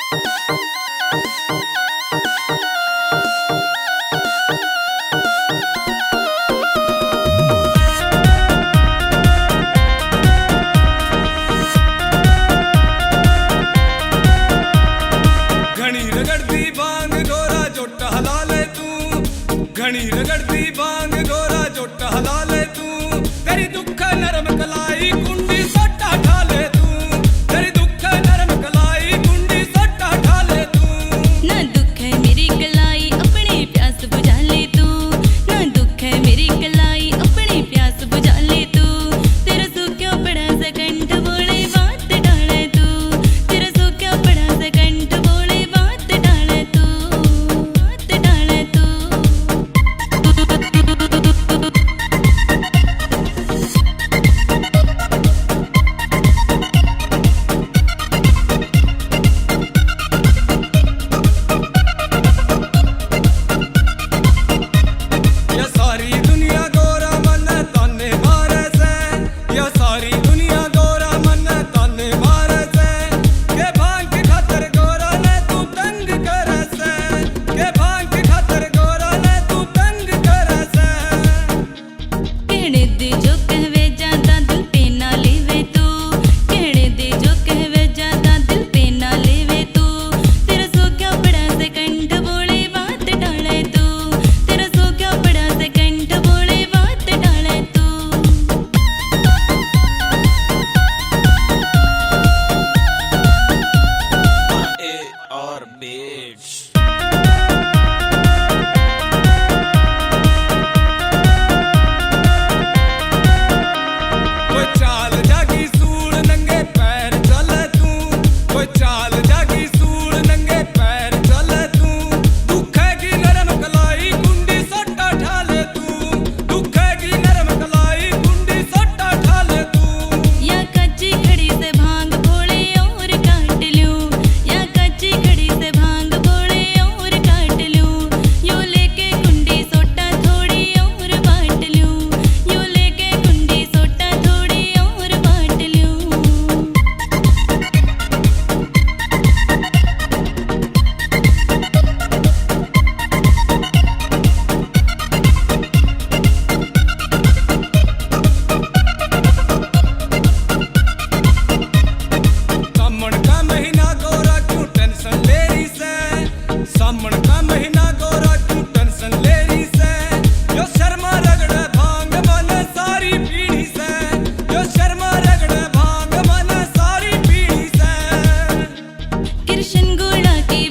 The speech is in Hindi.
घनी रगड़ती बांग गोरा जोटा हला ले तू, तेरी दुख नरम कलाई कुंडी सट्टा ठा ले तू, तेरी दुख नरम कलाई कुंडी सट्टा ठा ले तू। ना दुख है मेरी कलाई अपनी प्यास बुझा ले तू, ना दुख है मेरी कलाई अपनी प्यास बुझा ले तू। तेरा सो क्यों पड़ा सा कंठ बोले बात डाले तू, तेरा सो क्यों पड़ा सा कंठ बोले बात डाले तू, बात डाले तू। कृष्ण गुणा की